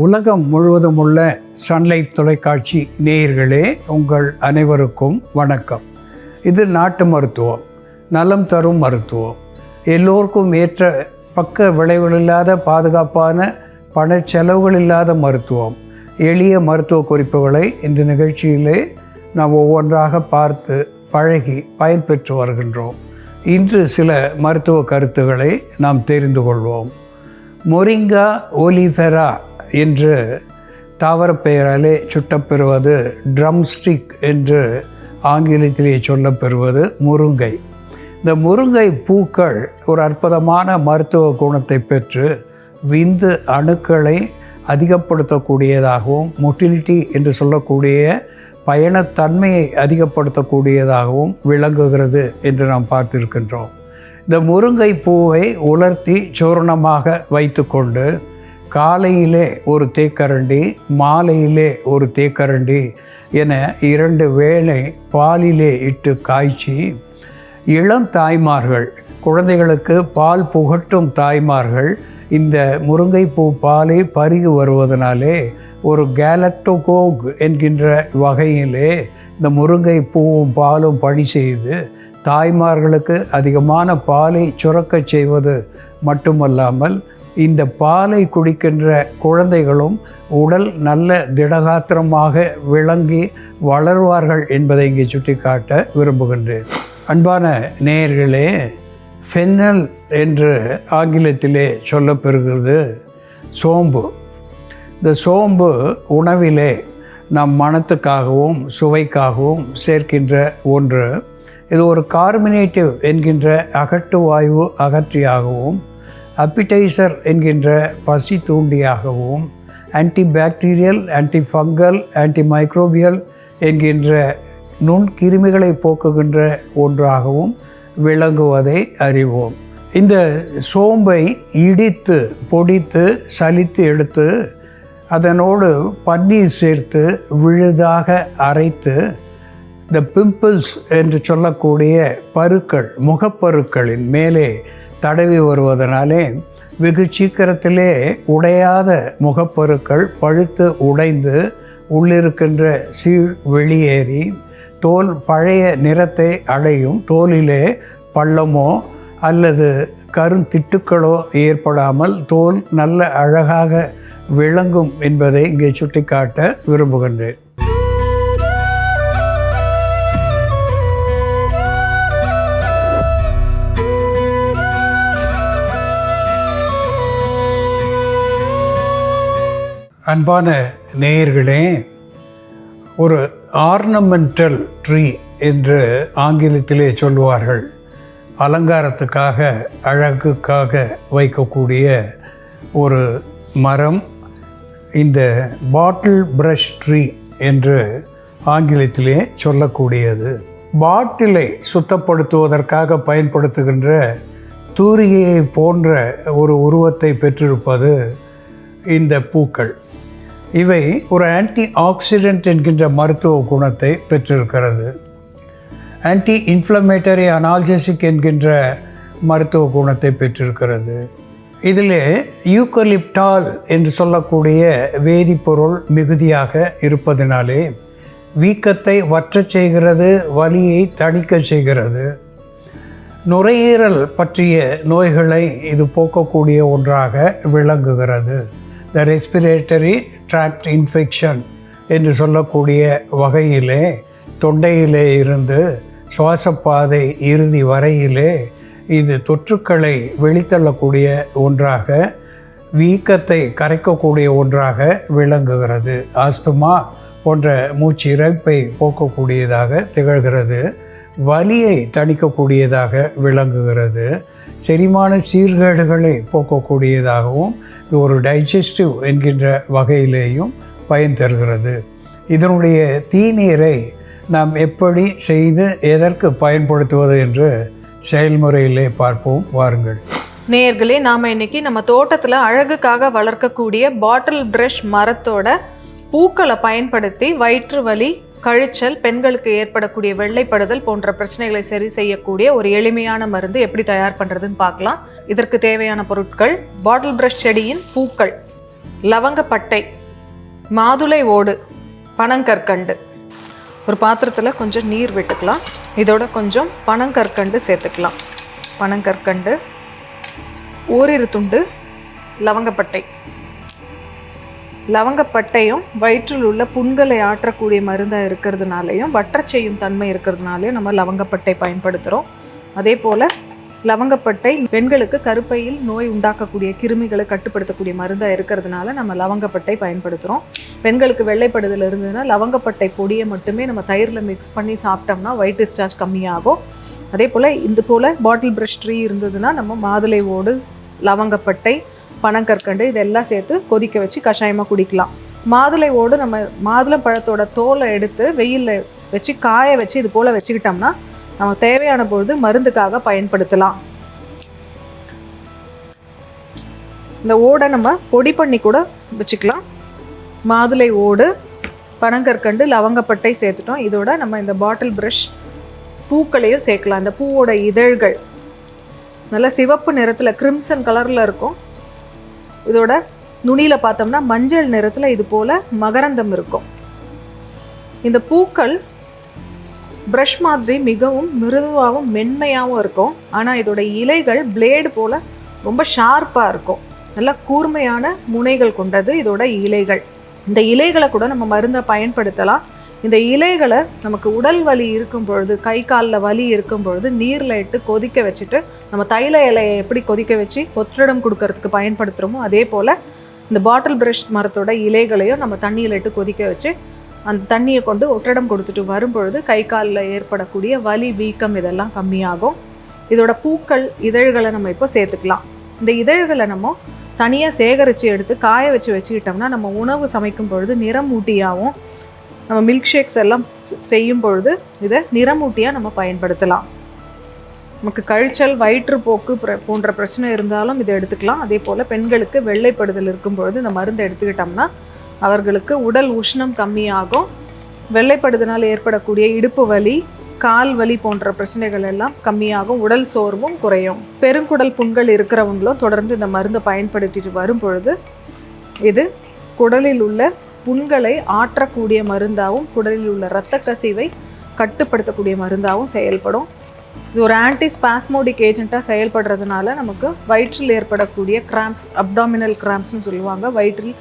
உலகம் முழுவதும் உள்ள சன்லைஃப் தொலைக்காட்சி நேயர்களே, உங்கள் அனைவருக்கும் வணக்கம். இது நாட்டு மருத்துவம், நலம் தரும் மருத்துவம். எல்லோருக்கும் ஏற்ற பக்க விளைவுகள் இல்லாத பாதுகாப்பான பண செலவுகள் இல்லாத மருத்துவம். எளிய மருத்துவ குறிப்புகளை இந்த நிகழ்ச்சியிலே நாம் ஒவ்வொன்றாக பார்த்து பழகி பயன்பெற்று வருகின்றோம். இன்று சில மருத்துவ கருத்துக்களை நாம் தெரிந்து கொள்வோம். மொரிங்கா ஒலிஃபெரா என்று தாவர பெயராலே சுட்டப்பெறுவது, ட்ரம்ஸ்டிக் என்று ஆங்கிலத்திலே சொல்லப்பெறுவது முருங்கை. இந்த முருங்கை பூக்கள் ஒரு அற்புதமான மருத்துவ குணத்தை பெற்று விந்து அணுக்களை அதிகப்படுத்தக்கூடியதாகவும், மொட்டிலிட்டி என்று சொல்லக்கூடிய பயணத்தன்மையை அதிகப்படுத்தக்கூடியதாகவும் விளங்குகிறது என்று நாம் பார்த்திருக்கின்றோம். இந்த முருங்கை பூவை உலர்த்தி சூர்ணமாக வைத்து கொண்டு காலையிலே ஒரு தேக்கரண்டி, மாலையிலே ஒரு தேக்கரண்டி என 2 வேளை பாலிலே இட்டு காய்ச்சி, இளம் தாய்மார்கள், குழந்தைகளுக்கு பால் புகட்டும் தாய்மார்கள் இந்த முருங்கைப்பூ பாலை பருகி வருவதனாலே ஒரு கேலக்டோகோக் என்கின்ற வகையிலே இந்த முருங்கை பூவும் பாலும் பணி செய்து தாய்மார்களுக்கு அதிகமான பாலை சுரக்கச் செய்வது மட்டுமல்லாமல், இந்த பாலை குடிக்கின்ற குழந்தைகளும் உடல் நல்ல திடகாத்திரமாக விளங்கி வளர்வார்கள் என்பதை இங்கே சுட்டிக்காட்ட விரும்புகின்றேன். அன்பான நேயர்களே, ஃபென்னல் என்று ஆங்கிலத்திலே சொல்லப்பெறுகிறது சோம்பு. இந்த சோம்பு உணவிலே நம் மணத்துக்காகவும் சுவைக்காகவும் சேர்க்கின்ற ஒன்று. இது ஒரு கார்பனேட்டிவ் என்கின்ற அகட்டு வாயு அகற்றியாகவும், அப்பிடைசர் என்கின்ற பசி தூண்டியாகவும், ஆன்டிபாக்டீரியல், ஆன்டிஃபங்கல், ஆன்டிமைக்ரோபியல் என்கின்ற நுண்கிருமிகளை போக்குகின்ற ஒன்றாகவும் விளங்குவதை அறிவோம். இந்த சோம்பை இடித்து பொடித்து சலித்து எடுத்து அதனோடு பன்னீர் சேர்த்து விழுதாக அரைத்து இந்த பிம்பிள்ஸ் என்று சொல்லக்கூடிய பருக்கள், முகப்பருக்களின் மேலே தடவி வருவதனாலே வெகு சீக்கிரத்திலே உடையாத முகப்பருக்கள் பழுத்து உடைந்து உள்ளிருக்கின்ற சீழ் வெளியேறி தோல் பழைய நிறத்தை அடையும். தோலிலே பள்ளமோ அல்லது கருந்திட்டுக்களோ ஏற்படாமல் தோல் நல்ல அழகாக விளங்கும் என்பதை இங்கே சுட்டிக்காட்ட விரும்புகின்றேன். அன்பான நேயர்களே, ஒரு ஆர்னமெண்டல் ட்ரீ என்று ஆங்கிலத்திலே சொல்லுவார்கள். அலங்காரத்துக்காக, அழகுக்காக வைக்கக்கூடிய ஒரு மரம் இந்த பாட்டில் பிரஷ் ட்ரீ என்று ஆங்கிலத்திலே சொல்லக்கூடியது. பாட்டிலை சுத்தப்படுத்துவதற்காக பயன்படுத்துகின்ற தூரிகையை போன்ற ஒரு உருவத்தை பெற்றிருப்பது இந்த பூக்கள். இவை ஒரு ஆன்டி ஆக்சிடென்ட் என்கின்ற மருத்துவ குணத்தை பெற்றிருக்கிறது. ஆன்டி இன்ஃப்ளமேட்டரி அனால்ஜெசிக் என்கின்ற மருத்துவ குணத்தை பெற்றிருக்கிறது. இதில் யூக்கலிப்டால் என்று சொல்லக்கூடிய வேதிப்பொருள் மிகுதியாக இருப்பதினாலே வீக்கத்தை வற்றச் செய்கிறது, வலியை தணிக்க செய்கிறது. நுரையீரல் பற்றிய நோய்களை இது போக்கக்கூடிய ஒன்றாக விளங்குகிறது. த ரெஸ்பிரேட்டரி ட்ராக்ட் இன்ஃபெக்ஷன் என்று சொல்லக்கூடிய வகையிலே தொண்டையிலே இருந்து சுவாசப்பாதை இறுதி வரையிலே இது தொற்றுக்களை வெளித்தள்ளக்கூடிய ஒன்றாக, வீக்கத்தை கரைக்கக்கூடிய ஒன்றாக விளங்குகிறது. ஆஸ்துமா போன்ற மூச்சு இரைப்பை போக்கக்கூடியதாக திகழ்கிறது. வலியை தணிக்கக்கூடியதாக விளங்குகிறது. செரிமான சீர்கேடுகளை போக்கக்கூடியதாகவும் இது ஒரு டைஜஸ்டிவ் என்கின்ற வகையிலேயும் பயன் தருகிறது. இதனுடைய தீநீரை நாம் எப்படி செய்து எதற்கு பயன்படுத்துவது என்று செயல்முறையிலே பார்ப்போம், வாருங்கள். நேயர்களே, நாம் இன்னைக்கு நம்ம தோட்டத்தில் அழகுக்காக வளர்க்கக்கூடிய பாட்டில் பிரஷ் மரத்தோட பூக்களை பயன்படுத்தி வயிற்று வலி, கழிச்சல், பெண்களுக்கு ஏற்படக்கூடிய வெள்ளைப்படுதல் போன்ற பிரச்சனைகளை சரி செய்யக்கூடிய ஒரு எளிமையான மருந்து எப்படி தயார் பண்ணுறதுன்னு பார்க்கலாம். இதற்கு தேவையான பொருட்கள்: பாட்டில் பிரஷ் செடியின் பூக்கள் லவங்கப்பட்டை, மாதுளை ஓடு, பனங்கற்கண்டு. ஒரு பாத்திரத்தில் கொஞ்சம் நீர் விட்டுக்கலாம். இதோட கொஞ்சம் பனங்கற்கண்டு சேர்த்துக்கலாம். பனங்கற்கண்டு, ஓரிரு துண்டு லவங்கப்பட்டை. லவங்கப்பட்டையும் வயிற்றில் உள்ள புண்களை ஆற்றக்கூடிய மருந்தாக இருக்கிறதுனாலையும் வற்றச் செய்யும் தன்மை இருக்கிறதுனாலையும் நம்ம லவங்கப்பட்டை பயன்படுத்துகிறோம். அதே போல் லவங்கப்பட்டை பெண்களுக்கு கருப்பையில் நோய் உண்டாக்கக்கூடிய கிருமிகளை கட்டுப்படுத்தக்கூடிய மருந்தாக இருக்கிறதுனால நம்ம லவங்கப்பட்டை பயன்படுத்துகிறோம். பெண்களுக்கு வெள்ளைப்படுதல் இருந்ததுன்னா லவங்கப்பட்டை பொடியை மட்டுமே நம்ம தயிரில் மிக்ஸ் பண்ணி சாப்பிட்டோம்னா ஒயிட் டிஸ்சார்ஜ் கம்மியாகும். அதே போல் இது போல் பாட்டில் ப்ரஷ் ட்ரீ இருந்ததுன்னா நம்ம மாதுளை ஓடு, லவங்கப்பட்டை, பனங்கற்கண்டு இதெல்லாம் சேர்த்து கொதிக்க வச்சு கஷாயமாக குடிக்கலாம். மாதுளை ஓடு நம்ம மாதுளை பழத்தோட தோலை எடுத்து வெயிலில் வச்சு காய வச்சு இது போல் வச்சுக்கிட்டோம்னா நம்ம தேவையான பொழுது மருந்துக்காக பயன்படுத்தலாம். இந்த ஓடை நம்ம பொடி பண்ணி கூட வச்சுக்கலாம். மாதுளை ஓடு, பனங்கற்கண்டு, லவங்கப்பட்டை சேர்த்துட்டோம். இதோட நம்ம இந்த பாட்டில் ப்ரஷ் பூக்களையும் சேர்க்கலாம். இந்த பூவோட இதழ்கள் நல்லா சிவப்பு நிறத்தில் கிரிம்சன் கலரில் இருக்கும். இதோட நுனியில் பார்த்தோம்னா மஞ்சள் நிறத்தில் இது போல் மகரந்தம் இருக்கும். இந்த பூக்கள் ப்ரஷ் மாதிரி மிகவும் மிருதுவாகவும் மென்மையாகவும் இருக்கும். ஆனால் இதோட இலைகள் பிளேடு போல் ரொம்ப ஷார்ப்பாக இருக்கும். நல்லா கூர்மையான முனைகள் கொண்டது இதோட இலைகள். இந்த இலைகளை கூட நம்ம மருந்தை பயன்படுத்தலாம். இந்த இலைகளை நமக்கு உடல் வலி இருக்கும் பொழுது, கை காலில் வலி இருக்கும் பொழுது நீரில் இட்டு கொதிக்க வச்சுட்டு நம்ம தைல இலையை எப்படி கொதிக்க வச்சு ஒற்றடம் கொடுக்கறதுக்கு பயன்படுத்துகிறோமோ அதே போல் இந்த பாட்டில் ப்ரஷ் மரத்தோட இலைகளையும் நம்ம தண்ணியில் இட்டு கொதிக்க வச்சு அந்த தண்ணியை கொண்டு ஒற்றடம் கொடுத்துட்டு வரும்பொழுது கை காலில் ஏற்படக்கூடிய வலி, வீக்கம் இதெல்லாம் கம்மியாகும். இதோட பூக்கள், இதழ்களை நம்ம இப்போ சேர்த்துக்கலாம். இந்த இதழ்களை நம்ம தனியாக சேகரித்து எடுத்து காய வச்சு வச்சுக்கிட்டோம்னா நம்ம உணவு சமைக்கும் பொழுது நிறமூட்டியாகவும், நம்ம மில்க் ஷேக்ஸ் எல்லாம் செய்யும் பொழுது இதை நிறமூட்டியாக நம்ம பயன்படுத்தலாம். நமக்கு கழிச்சல், வயிற்றுப்போக்கு போன்ற பிரச்சனை இருந்தாலும் இதை எடுத்துக்கலாம். அதே போல் பெண்களுக்கு வெள்ளைப்படுதல் இருக்கும் பொழுது இந்த மருந்தை எடுத்துக்கிட்டோம்னா அவர்களுக்கு உடல் உஷ்ணம் கம்மியாகும். வெள்ளைப்படுதனால் ஏற்படக்கூடிய இடுப்பு வலி, கால் வலி போன்ற பிரச்சனைகள் எல்லாம் கம்மியாகும். உடல் சோர்வும் குறையும். பெருங்குடல் புண்கள் இருக்கிறவங்களும் தொடர்ந்து இந்த மருந்தை பயன்படுத்திட்டு வரும் பொழுது இது குடலில் உள்ள புண்களை ஆற்றக்கூடிய மருந்தாகவும் குடலில் உள்ள இரத்த கசிவை கட்டுப்படுத்தக்கூடிய மருந்தாகவும் செயல்படும். இது ஒரு ஆன்டிஸ்பாஸ்மோடிக் ஏஜென்ட்டாக செயல்படுறதுனால நமக்கு வயிற்றில் ஏற்படக்கூடிய கிராம்ப்ஸ், அப்டாமினல் கிராம்ப்ஸ்னு சொல்லுவாங்க, வயிற்றில்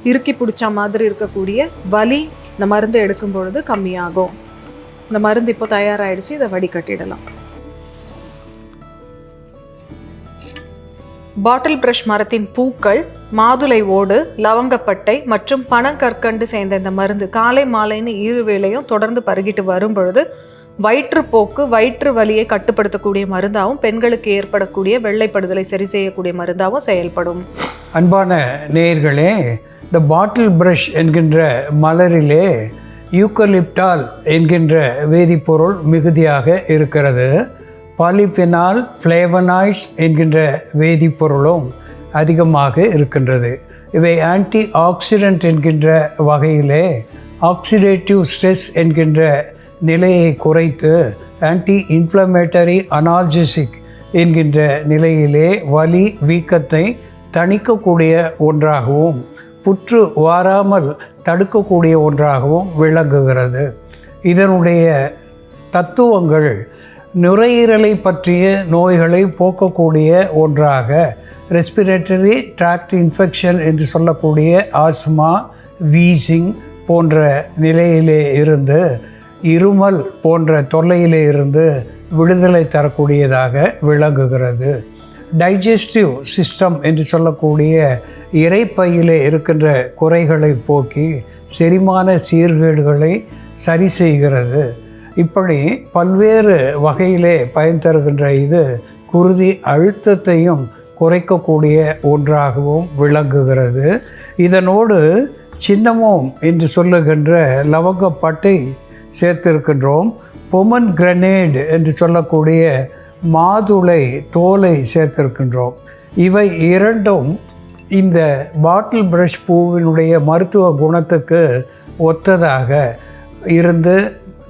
இறுக்கி பிடிச்ச மாதிரி இருக்கக்கூடிய வலி இந்த மருந்து எடுக்கும் பொழுது கம்மியாகும். இந்த மருந்து இப்போ தயாராகிடுச்சு. இதை வடிகட்டிடலாம். பாட்டில் ப்ரஷ் மரத்தின் பூக்கள், மாதுளை ஓடு, லவங்கப்பட்டை மற்றும் பனங்கற்கண்டு சேர்ந்த இந்த மருந்து காலை மாலைன்னு 2 வேளையும் தொடர்ந்து பருகிட்டு வரும் பொழுது வயிற்றுப்போக்கு, வயிற்று வலியை கட்டுப்படுத்தக்கூடிய மருந்தாகவும் பெண்களுக்கு ஏற்படக்கூடிய வெள்ளைப்படுதலை சரி செய்யக்கூடிய மருந்தாகவும் செயல்படும். அன்பான நேயர்களே, இந்த பாட்டில் ப்ரஷ் என்கின்ற மலரிலே யூக்கலிப்டால் என்கின்ற வேதிப்பொருள் மிகுதியாக இருக்கிறது. பாலிஃபெனால், ஃப்ளேவனாய்ட்ஸ் என்கின்ற வேதிப்பொருளும் அதிகமாக இருக்கின்றது. இவை ஆன்டி ஆக்சிடென்ட் என்கின்ற வகையிலே ஆக்சிடேட்டிவ் ஸ்ட்ரெஸ் என்கின்ற நிலையை குறைத்து ஆன்டி இன்ஃப்ளமேட்டரி அனால்ஜெசிக் என்கின்ற நிலையிலே வலி, வீக்கத்தை தணிக்கக்கூடிய ஒன்றாகவும் புற்று வாராமல் தடுக்கக்கூடிய ஒன்றாகவும் விளங்குகிறது. இதனுடைய தத்துவங்கள் நுரையீரலை பற்றிய நோய்களை போக்கக்கூடிய ஒன்றாக, ரெஸ்பிரேட்டரி ட்ராக்ட் இன்ஃபெக்ஷன் என்று சொல்லக்கூடிய ஆஸ்மா, வீசிங் போன்ற நிலையிலே இருந்து, இருமல் போன்ற தொல்லையிலே இருந்து விடுதலை தரக்கூடியதாக விளங்குகிறது. டைஜஸ்டிவ் சிஸ்டம் என்று சொல்லக்கூடிய இரைப்பையிலே இருக்கின்ற குறைகளை போக்கி செரிமான சீர்கேடுகளை சரி செய்கிறது. இப்படி பல்வேறு வகையிலே பயன் தருகின்ற இது குருதி அழுத்தத்தையும் குறைக்கக்கூடிய ஒன்றாகவும் விளங்குகிறது. இதனோடு சின்னமோம் என்று சொல்லுகின்ற லவங்கப்பட்டை சேர்த்திருக்கின்றோம். பொமன் கிரனேட் என்று சொல்லக்கூடிய மாதுளை தோலை சேர்த்திருக்கின்றோம். இவை இரண்டும் இந்த பாட்டில் ப்ரஷ் பூவினுடைய மருத்துவ குணத்துக்கு ஒத்ததாக இருந்து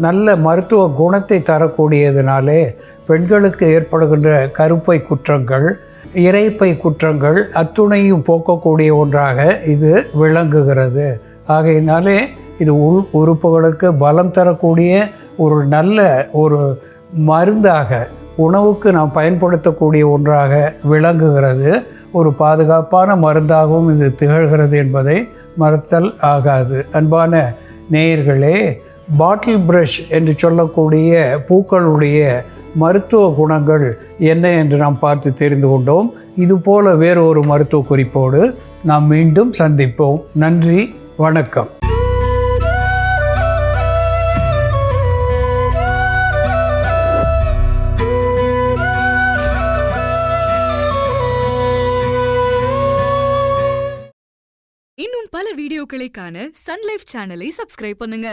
நல்ல மருத்துவ குணத்தை தரக்கூடியதினாலே பெண்களுக்கு ஏற்படுகின்ற கருப்பை குற்றங்கள், இரைப்பை குற்றங்கள் அத்துணையும் போக்கக்கூடிய ஒன்றாக இது விளங்குகிறது. ஆகையினாலே இது உள் உறுப்புகளுக்கு பலம் தரக்கூடிய ஒரு நல்ல ஒரு மருந்தாக, உணவுக்கு நாம் பயன்படுத்தக்கூடிய ஒன்றாக விளங்குகிறது. ஒரு பாதுகாப்பான மருந்தாகவும் இது திகழ்கிறது என்பதை மறுத்தல் ஆகாது. அன்பான நேயர்களே, பாட்டில் பிரஷ் என்று சொல்லக்கூடிய பூக்களுடைய மருத்துவ குணங்கள் என்ன என்று நாம் பார்த்து தெரிந்து கொண்டோம். இதுபோல வேறு ஒரு மருத்துவ குறிப்போடு நாம் மீண்டும் சந்திப்போம். நன்றி, வணக்கம். இன்னும் பல வீடியோக்களை காண சன்லைஃப் சேனலை சப்ஸ்கிரைப் பண்ணுங்க.